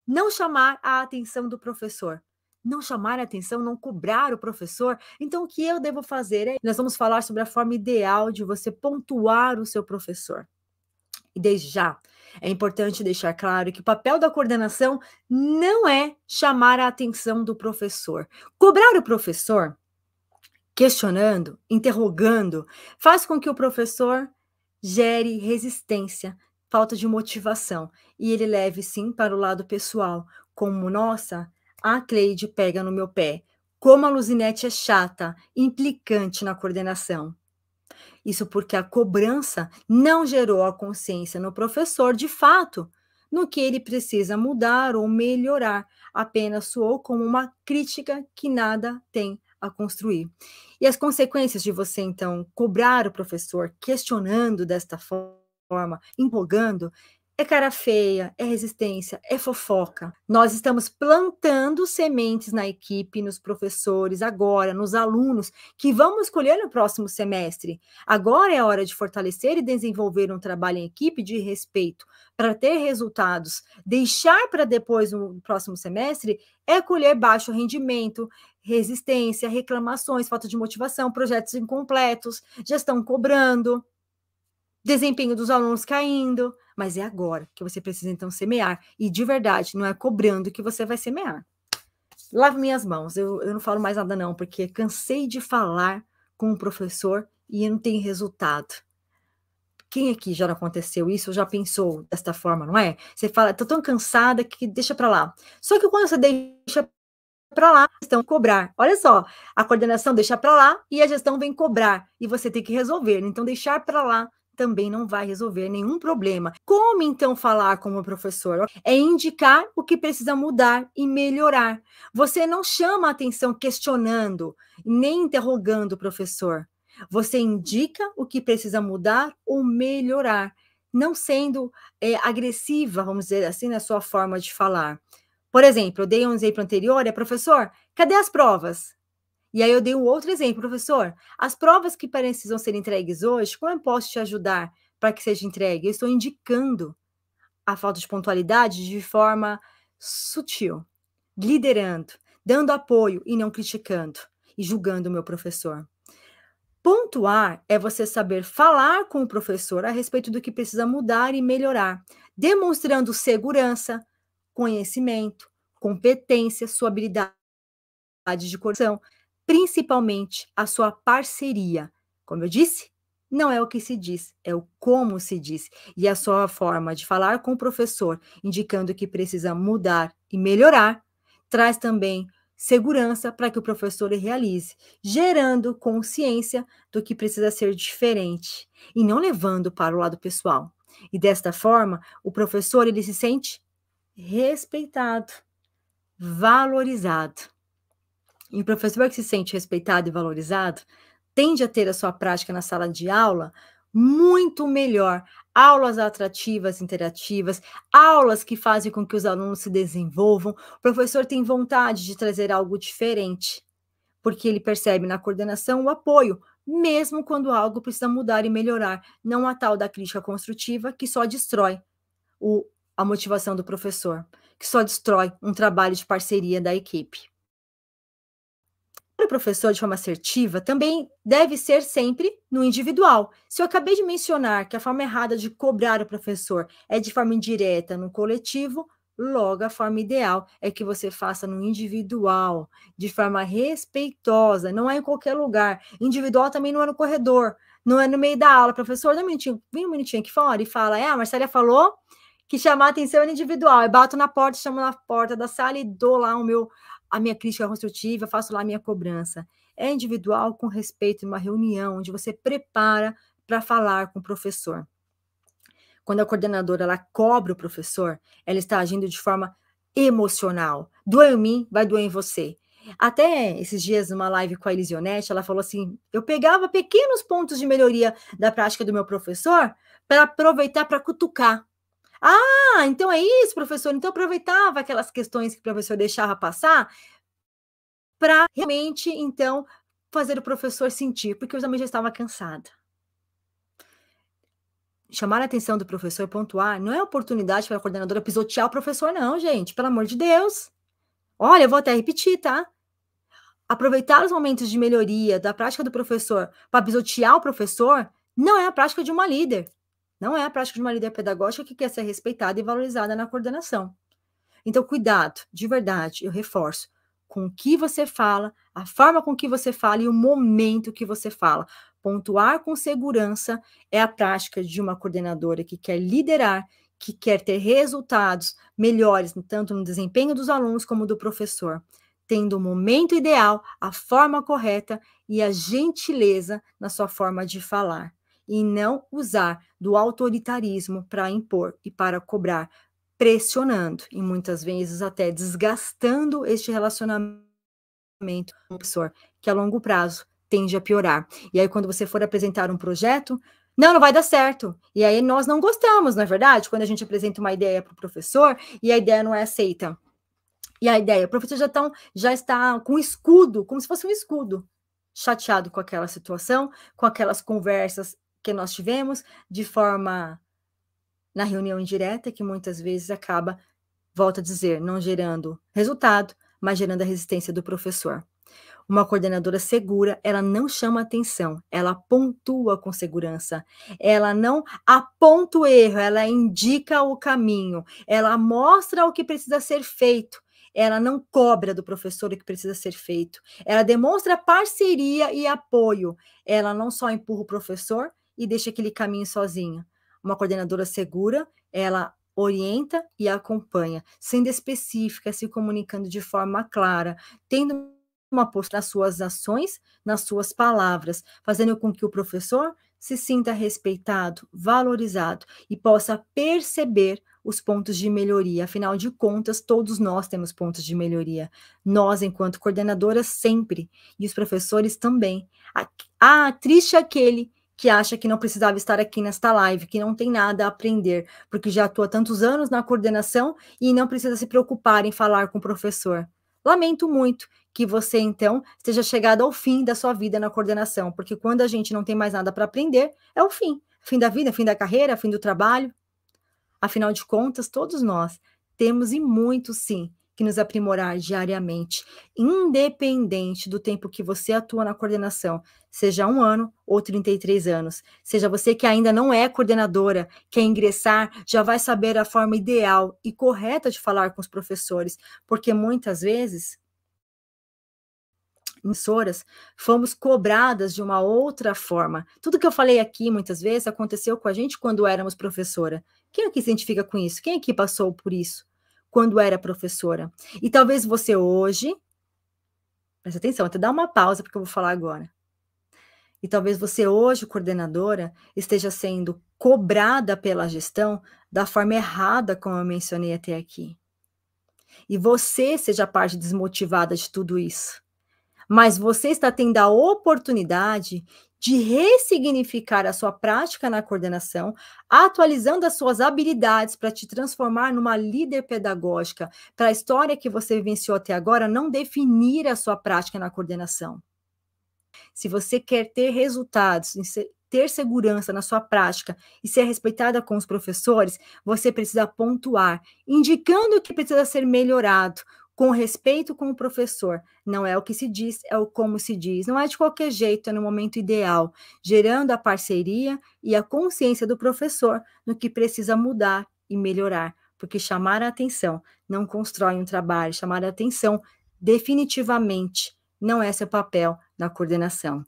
Não chamar a atenção do professor. Não chamar a atenção, não cobrar o professor. Então, o que eu devo fazer? Nós vamos falar sobre a forma ideal de você pontuar o seu professor. E desde já, é importante deixar claro que o papel da coordenação não é chamar a atenção do professor. Cobrar o professor, questionando, interrogando, faz com que o professor gere resistência, falta de motivação, e ele leve sim para o lado pessoal, como, nossa, a Cleide pega no meu pé, como a Luzinete é chata, implicante na coordenação. Isso porque a cobrança não gerou a consciência no professor, de fato, no que ele precisa mudar ou melhorar, apenas soou como uma crítica que nada tem a construir. E as consequências de você, então, cobrar o professor, questionando desta forma, empolgando, é cara feia, é resistência, é fofoca. Nós estamos plantando sementes na equipe, nos professores, agora, nos alunos, que vamos escolher no próximo semestre. Agora é a hora de fortalecer e desenvolver um trabalho em equipe de respeito para ter resultados. Deixar para depois, no próximo semestre, é colher baixo rendimento, resistência, reclamações, falta de motivação, projetos incompletos, gestão cobrando, desempenho dos alunos caindo. Mas é agora que você precisa, então, semear. E, de verdade, não é cobrando que você vai semear. Lavo minhas mãos, eu não falo mais nada não, porque cansei de falar com o professor e não tem resultado. Quem aqui já não aconteceu isso, já pensou desta forma, não é? Você fala: "Tô tão cansada que deixa para lá". Só que quando você deixa para lá, a gestão cobrar. Olha só, a coordenação deixa para lá e a gestão vem cobrar, e você tem que resolver. Então deixar para lá também não vai resolver nenhum problema. Como então falar como professor? É indicar o que precisa mudar e melhorar. Você não chama a atenção questionando, nem interrogando o professor. Você indica o que precisa mudar ou melhorar, não sendo agressiva, vamos dizer assim, na sua forma de falar. Por exemplo, eu dei um exemplo anterior, professor, cadê as provas? E aí eu dei um outro exemplo, professor, as provas que precisam ser entregues hoje, como eu posso te ajudar para que seja entregue? Eu estou indicando a falta de pontualidade de forma sutil, liderando, dando apoio e não criticando e julgando o meu professor. Pontuar é você saber falar com o professor a respeito do que precisa mudar e melhorar, demonstrando segurança, conhecimento, competência, sua habilidade de coordenação, principalmente a sua parceria. Como eu disse, não é o que se diz, é o como se diz. E a sua forma de falar com o professor, indicando que precisa mudar e melhorar, traz também segurança para que o professor realize, gerando consciência do que precisa ser diferente e não levando para o lado pessoal. E desta forma, o professor ele se sente respeitado, valorizado. E o professor que se sente respeitado e valorizado tende a ter a sua prática na sala de aula muito melhor. Aulas atrativas, interativas, aulas que fazem com que os alunos se desenvolvam. O professor tem vontade de trazer algo diferente, porque ele percebe na coordenação o apoio, mesmo quando algo precisa mudar e melhorar. Não a tal da crítica construtiva que só destrói a motivação do professor, que só destrói um trabalho de parceria da equipe. O professor de forma assertiva também deve ser sempre no individual. Se eu acabei de mencionar que a forma errada de cobrar o professor é de forma indireta no coletivo, logo a forma ideal é que você faça no individual, de forma respeitosa, não é em qualquer lugar. Individual também não é no corredor, não é no meio da aula. Professor, dá um minutinho, vem um minutinho aqui fora e fala: a Marcela falou que chamar a atenção é individual. Eu bato na porta, chamo na porta da sala e dou lá a minha crítica construtiva, faço lá a minha cobrança. É individual, com respeito, numa reunião, onde você prepara para falar com o professor. Quando a coordenadora ela cobra o professor, ela está agindo de forma emocional. Doeu em mim, vai doer em você. Até esses dias, numa live com a Elisionete, ela falou assim: eu pegava pequenos pontos de melhoria da prática do meu professor para aproveitar para cutucar. Ah, então é isso, professor. Então aproveitava aquelas questões que o professor deixava passar para realmente, então, fazer o professor sentir, porque eu também já estava cansada. chamar a atenção do professor, pontuar, não é oportunidade para a coordenadora pisotear o professor não, gente, pelo amor de Deus. Olha, eu vou até repetir, tá? Aproveitar os momentos de melhoria da prática do professor para pisotear o professor não é a prática de uma líder. Não é a prática de uma líder pedagógica que quer ser respeitada e valorizada na coordenação. Então, cuidado, de verdade, eu reforço, com o que você fala, a forma com que você fala e o momento que você fala. Pontuar com segurança é a prática de uma coordenadora que quer liderar, que quer ter resultados melhores, tanto no desempenho dos alunos como do professor, tendo o momento ideal, a forma correta e a gentileza na sua forma de falar, e não usar do autoritarismo para impor e para cobrar, pressionando e muitas vezes até desgastando este relacionamento com o professor, que a longo prazo tende a piorar. E aí, quando você for apresentar um projeto, não vai dar certo. E aí nós não gostamos, não é verdade? Quando a gente apresenta uma ideia para o professor e a ideia não é aceita. E a ideia, o professor já está com um escudo, como se fosse um escudo, chateado com aquela situação, com aquelas conversas que nós tivemos, de forma na reunião indireta, que muitas vezes acaba, volto a dizer, não gerando resultado, mas gerando a resistência do professor. Uma coordenadora segura, ela não chama atenção, ela pontua com segurança, ela não aponta o erro, ela indica o caminho, ela mostra o que precisa ser feito, ela não cobra do professor o que precisa ser feito, ela demonstra parceria e apoio, ela não só empurra o professor e deixa aquele caminho sozinha. Uma coordenadora segura, ela orienta e acompanha, sendo específica, se comunicando de forma clara, tendo uma postura nas suas ações, nas suas palavras, fazendo com que o professor se sinta respeitado, valorizado e possa perceber os pontos de melhoria. Afinal de contas, todos nós temos pontos de melhoria. Nós, enquanto coordenadoras, sempre, e os professores também. Triste aquele que acha que não precisava estar aqui nesta live, que não tem nada a aprender, porque já atua tantos anos na coordenação e não precisa se preocupar em falar com o professor. Lamento muito que você, então, esteja chegado ao fim da sua vida na coordenação, porque quando a gente não tem mais nada para aprender, é o fim. Fim da vida, fim da carreira, fim do trabalho. Afinal de contas, todos nós temos e muito, sim, que nos aprimorar diariamente, independente do tempo que você atua na coordenação, seja 1 ano ou 33 anos, seja você que ainda não é coordenadora, quer ingressar, já vai saber a forma ideal e correta de falar com os professores, porque muitas vezes emissoras, fomos cobradas de uma outra forma. Tudo que eu falei aqui, muitas vezes, aconteceu com a gente quando éramos professora. Quem aqui se identifica com isso? Quem aqui passou por isso quando era professora? E talvez você hoje, presta atenção, até dá uma pausa porque eu vou falar agora. E talvez você hoje, coordenadora, esteja sendo cobrada pela gestão da forma errada, como eu mencionei até aqui. E você seja a parte desmotivada de tudo isso. Mas você está tendo a oportunidade de ressignificar a sua prática na coordenação, atualizando as suas habilidades para te transformar numa líder pedagógica, para a história que você vivenciou até agora não definir a sua prática na coordenação. Se você quer ter resultados, ter segurança na sua prática e ser respeitada com os professores, você precisa pontuar, indicando o que precisa ser melhorado, com respeito com o professor. Não é o que se diz, é o como se diz. Não é de qualquer jeito, é no momento ideal, gerando a parceria e a consciência do professor no que precisa mudar e melhorar. Porque chamar a atenção não constrói um trabalho, chamar a atenção definitivamente não é seu papel na coordenação.